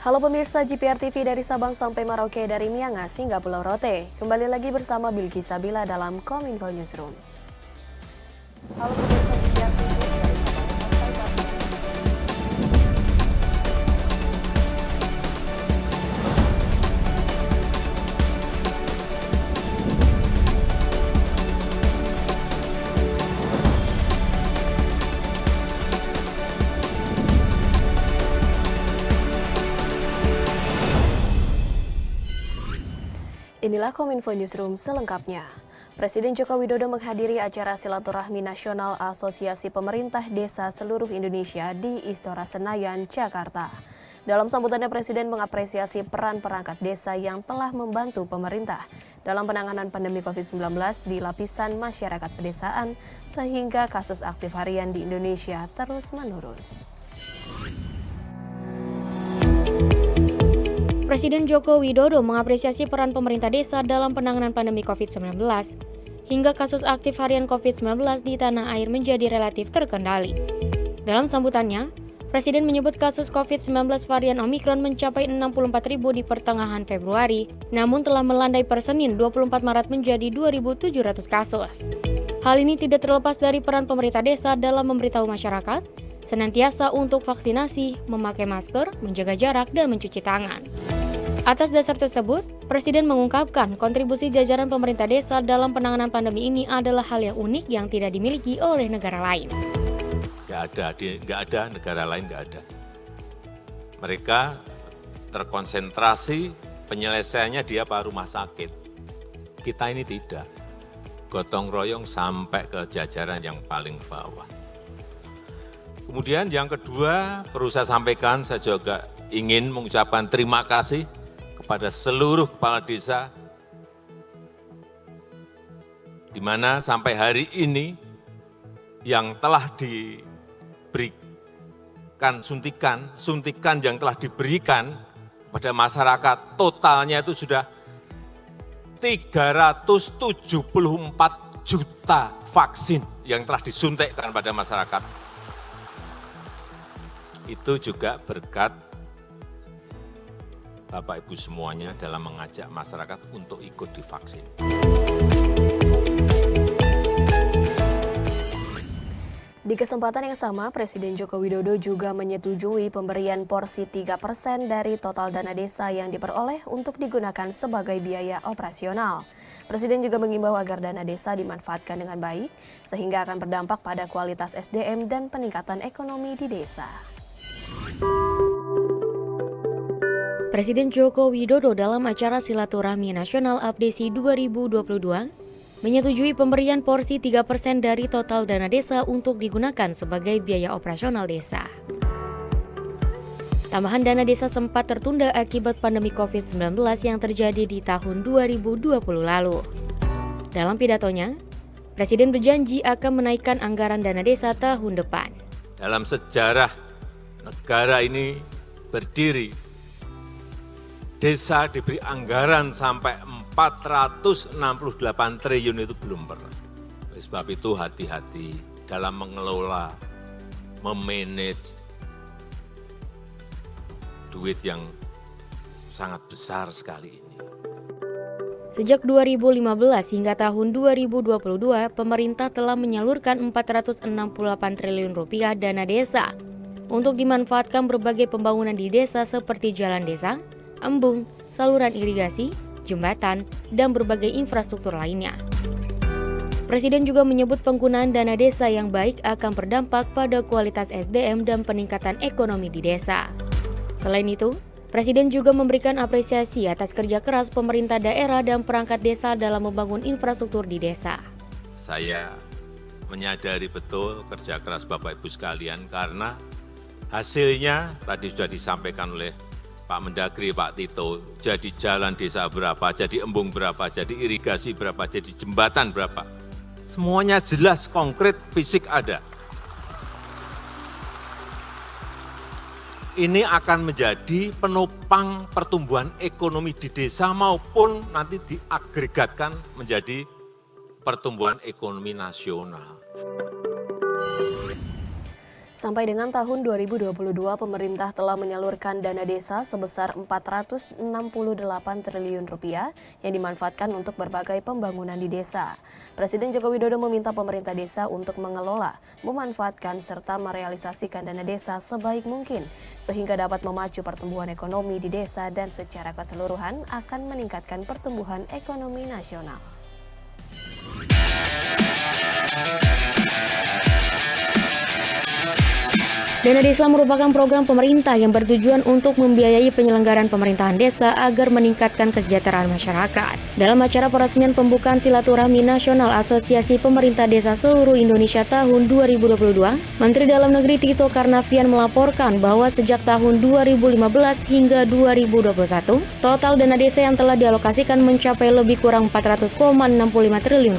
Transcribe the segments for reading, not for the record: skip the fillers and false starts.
Halo pemirsa GPR TV dari Sabang sampai Merauke, dari Miangas hingga Pulau Rote. Kembali lagi bersama Bilgi Sabila dalam Kominfo Newsroom. Halo pemirsa GPR TV dari Sabang sampai Inilah Kominfo Newsroom selengkapnya. Presiden Joko Widodo menghadiri acara silaturahmi nasional Asosiasi Pemerintah Desa Seluruh Indonesia di Istora Senayan, Jakarta. Dalam sambutannya, Presiden mengapresiasi peran perangkat desa yang telah membantu pemerintah dalam penanganan pandemi COVID-19 di lapisan masyarakat pedesaan, sehingga kasus aktif harian di Indonesia terus menurun. Presiden Joko Widodo mengapresiasi peran pemerintah desa dalam penanganan pandemi COVID-19 hingga kasus aktif harian COVID-19 di tanah air menjadi relatif terkendali. Dalam sambutannya, Presiden menyebut kasus COVID-19 varian Omikron mencapai 64.000 di pertengahan Februari, namun telah melandai per Senin 24 Maret menjadi 2.700 kasus. Hal ini tidak terlepas dari peran pemerintah desa dalam memberitahu masyarakat senantiasa untuk vaksinasi, memakai masker, menjaga jarak, dan mencuci tangan. Atas dasar tersebut, Presiden mengungkapkan kontribusi jajaran pemerintah desa dalam penanganan pandemi ini adalah hal yang unik yang tidak dimiliki oleh negara lain. Nggak ada negara lain, nggak ada. Mereka terkonsentrasi penyelesaiannya di rumah sakit. Kita ini tidak. Gotong royong sampai ke jajaran yang paling bawah. Kemudian yang kedua, perlu saya sampaikan, saya juga ingin mengucapkan terima kasih kepada seluruh kepala desa, di mana sampai hari ini yang telah diberikan suntikan yang telah diberikan kepada masyarakat, totalnya itu sudah 374 juta vaksin yang telah disuntikkan pada masyarakat. Itu juga berkat Bapak Ibu semuanya dalam mengajak masyarakat untuk ikut divaksin. Di kesempatan yang sama, Presiden Joko Widodo juga menyetujui pemberian porsi 3% dari total dana desa yang diperoleh untuk digunakan sebagai biaya operasional. Presiden juga mengimbau agar dana desa dimanfaatkan dengan baik, sehingga akan berdampak pada kualitas SDM dan peningkatan ekonomi di desa. Presiden Joko Widodo dalam acara Silaturahmi Nasional APDESI 2022 menyetujui pemberian porsi 3% dari total dana desa untuk digunakan sebagai biaya operasional desa. Tambahan dana desa sempat tertunda akibat pandemi COVID-19 yang terjadi di tahun 2020 lalu. Dalam pidatonya, Presiden berjanji akan menaikkan anggaran dana desa tahun depan. Dalam sejarah negara ini berdiri, desa diberi anggaran sampai 468 triliun itu belum pernah. Oleh sebab itu hati-hati dalam mengelola, memanage duit yang sangat besar sekali ini. Sejak 2015 hingga tahun 2022, pemerintah telah menyalurkan 468 triliun rupiah dana desa untuk dimanfaatkan berbagai pembangunan di desa seperti jalan desa, embung, saluran irigasi, jembatan, dan berbagai infrastruktur lainnya. Presiden juga menyebut penggunaan dana desa yang baik akan berdampak pada kualitas SDM dan peningkatan ekonomi di desa. Selain itu, Presiden juga memberikan apresiasi atas kerja keras pemerintah daerah dan perangkat desa dalam membangun infrastruktur di desa. Saya menyadari betul kerja keras Bapak Ibu sekalian karena hasilnya tadi sudah disampaikan oleh Pak Mendagri, Pak Tito, jadi jalan desa berapa, jadi embung berapa, jadi irigasi berapa, jadi jembatan berapa. Semuanya jelas, konkret, fisik ada. Ini akan menjadi penopang pertumbuhan ekonomi di desa maupun nanti diagregatkan menjadi pertumbuhan ekonomi nasional. Sampai dengan tahun 2022, pemerintah telah menyalurkan dana desa sebesar Rp468 triliun yang dimanfaatkan untuk berbagai pembangunan di desa. Presiden Joko Widodo meminta pemerintah desa untuk mengelola, memanfaatkan, serta merealisasikan dana desa sebaik mungkin, sehingga dapat memacu pertumbuhan ekonomi di desa dan secara keseluruhan akan meningkatkan pertumbuhan ekonomi nasional. Dana desa merupakan program pemerintah yang bertujuan untuk membiayai penyelenggaraan pemerintahan desa agar meningkatkan kesejahteraan masyarakat. Dalam acara peresmian pembukaan Silaturahmi Nasional Asosiasi Pemerintah Desa Seluruh Indonesia tahun 2022, Menteri Dalam Negeri Tito Karnavian melaporkan bahwa sejak tahun 2015 hingga 2021, total dana desa yang telah dialokasikan mencapai lebih kurang Rp400,65 triliun.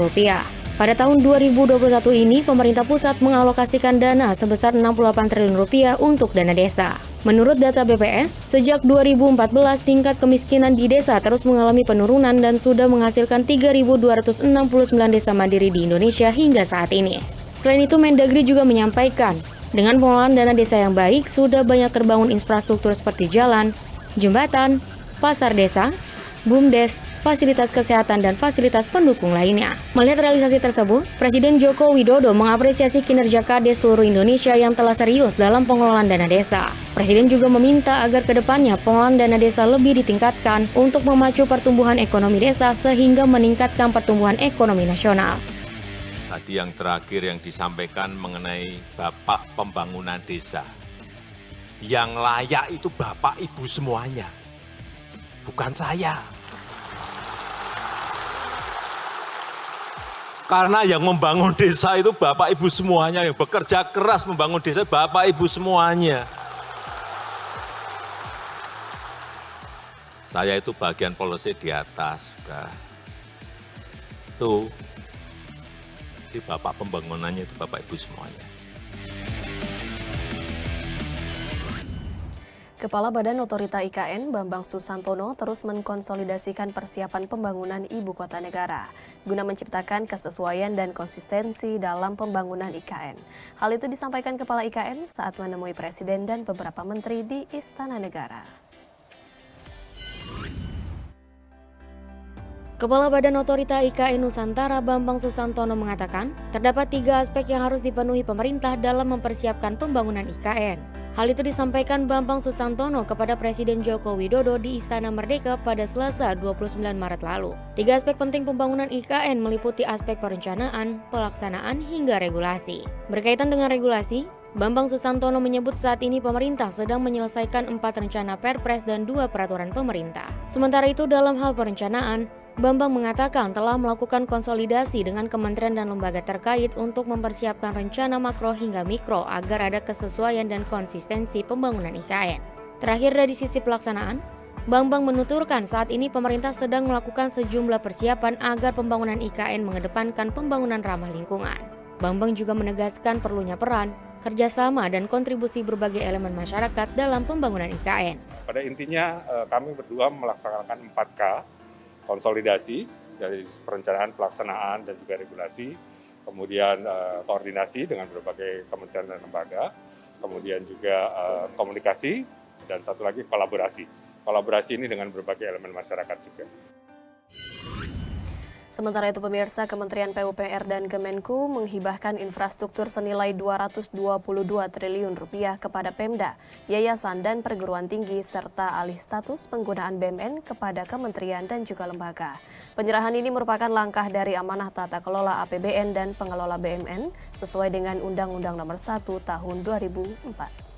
Pada tahun 2021 ini, pemerintah pusat mengalokasikan dana sebesar Rp68 triliun untuk dana desa. Menurut data BPS, sejak 2014 tingkat kemiskinan di desa terus mengalami penurunan dan sudah menghasilkan 3.269 desa mandiri di Indonesia hingga saat ini. Selain itu, Mendagri juga menyampaikan, dengan pengelolaan dana desa yang baik, sudah banyak terbangun infrastruktur seperti jalan, jembatan, pasar desa, BUMDes, fasilitas kesehatan, dan fasilitas pendukung lainnya. Melihat realisasi tersebut, Presiden Joko Widodo mengapresiasi kinerja Kades seluruh Indonesia yang telah serius dalam pengelolaan dana desa. Presiden juga meminta agar kedepannya pengelolaan dana desa lebih ditingkatkan untuk memacu pertumbuhan ekonomi desa sehingga meningkatkan pertumbuhan ekonomi nasional. Tadi yang terakhir yang disampaikan mengenai Bapak Pembangunan Desa. Yang layak itu Bapak Ibu semuanya, bukan saya. Karena yang membangun desa itu Bapak Ibu semuanya, yang bekerja keras membangun desa Bapak Ibu semuanya. Saya itu bagian polisi di atas, sudah. Tuh, di Bapak pembangunannya itu Bapak Ibu semuanya. Kepala Badan Otorita IKN, Bambang Susantono, terus mengkonsolidasikan persiapan pembangunan ibu kota negara guna menciptakan kesesuaian dan konsistensi dalam pembangunan IKN. Hal itu disampaikan Kepala IKN saat menemui Presiden dan beberapa menteri di Istana Negara. Kepala Badan Otorita IKN Nusantara Bambang Susantono mengatakan, terdapat 3 aspek yang harus dipenuhi pemerintah dalam mempersiapkan pembangunan IKN. Hal itu disampaikan Bambang Susantono kepada Presiden Joko Widodo di Istana Merdeka pada Selasa 29 Maret lalu. 3 aspek penting pembangunan IKN meliputi aspek perencanaan, pelaksanaan, hingga regulasi. Berkaitan dengan regulasi, Bambang Susantono menyebut saat ini pemerintah sedang menyelesaikan 4 rencana Perpres dan 2 peraturan pemerintah. Sementara itu dalam hal perencanaan, Bambang mengatakan telah melakukan konsolidasi dengan kementerian dan lembaga terkait untuk mempersiapkan rencana makro hingga mikro agar ada kesesuaian dan konsistensi pembangunan IKN. Terakhir dari sisi pelaksanaan, Bambang menuturkan saat ini pemerintah sedang melakukan sejumlah persiapan agar pembangunan IKN mengedepankan pembangunan ramah lingkungan. Bambang juga menegaskan perlunya peran, kerjasama, dan kontribusi berbagai elemen masyarakat dalam pembangunan IKN. Pada intinya kami berdua melaksanakan 4K, konsolidasi dari perencanaan, pelaksanaan, dan juga regulasi, kemudian koordinasi dengan berbagai kementerian dan lembaga, kemudian juga komunikasi, dan satu lagi kolaborasi. Kolaborasi ini dengan berbagai elemen masyarakat juga. Sementara itu pemirsa, Kementerian PUPR dan Kemenku menghibahkan infrastruktur senilai Rp222 triliun kepada Pemda, yayasan dan perguruan tinggi serta alih status penggunaan BUMN kepada kementerian dan juga lembaga. Penyerahan ini merupakan langkah dari amanah tata kelola APBN dan pengelola BUMN sesuai dengan Undang-Undang Nomor 1 Tahun 2004.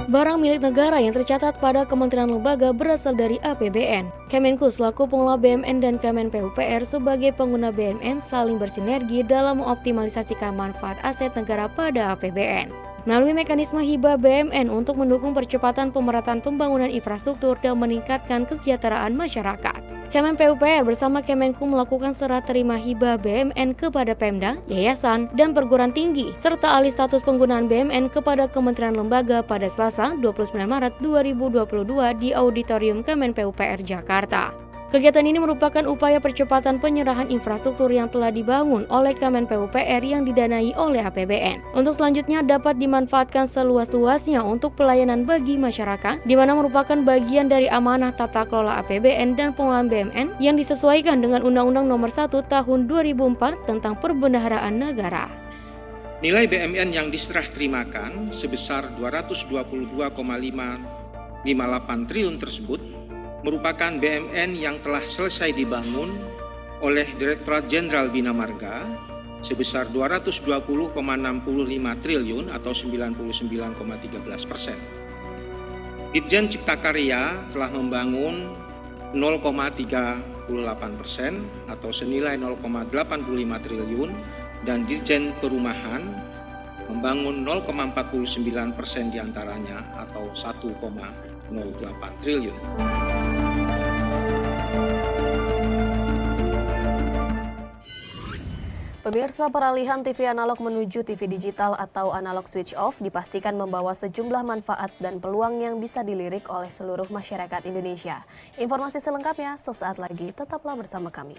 Barang milik negara yang tercatat pada kementerian lembaga berasal dari APBN. Kemenku selaku pengelola BUMN dan Kemen PUPR sebagai pengguna BUMN saling bersinergi dalam mengoptimalisasikan manfaat aset negara pada APBN. Melalui mekanisme hibah BUMN untuk mendukung percepatan pemerataan pembangunan infrastruktur dan meningkatkan kesejahteraan masyarakat. Kemen PUPR bersama Kemenku melakukan serah terima hibah BUMN kepada Pemda, yayasan, dan perguruan tinggi, serta alih status penggunaan BUMN kepada kementerian lembaga pada Selasa 29 Maret 2022 di Auditorium Kemen PUPR Jakarta. Kegiatan ini merupakan upaya percepatan penyerahan infrastruktur yang telah dibangun oleh Kemen PUPR yang didanai oleh APBN. Untuk selanjutnya dapat dimanfaatkan seluas-luasnya untuk pelayanan bagi masyarakat, di mana merupakan bagian dari amanah tata kelola APBN dan pengelolaan BUMN yang disesuaikan dengan Undang-Undang Nomor 1 Tahun 2004 tentang Perbendaharaan Negara. Nilai BUMN yang diserah terimakan sebesar 222,558 triliun tersebut merupakan BUMN yang telah selesai dibangun oleh Direktorat Jenderal Bina Marga sebesar 220,65 triliun atau 99,13%. Ditjen Cipta Karya telah membangun 0,38% atau senilai 0,85 triliun dan Ditjen Perumahan membangun 0,49% diantaranya atau 1,08 triliun. Pemirsa, peralihan TV analog menuju TV digital atau analog switch off dipastikan membawa sejumlah manfaat dan peluang yang bisa dilirik oleh seluruh masyarakat Indonesia. Informasi selengkapnya sesaat lagi, tetaplah bersama kami.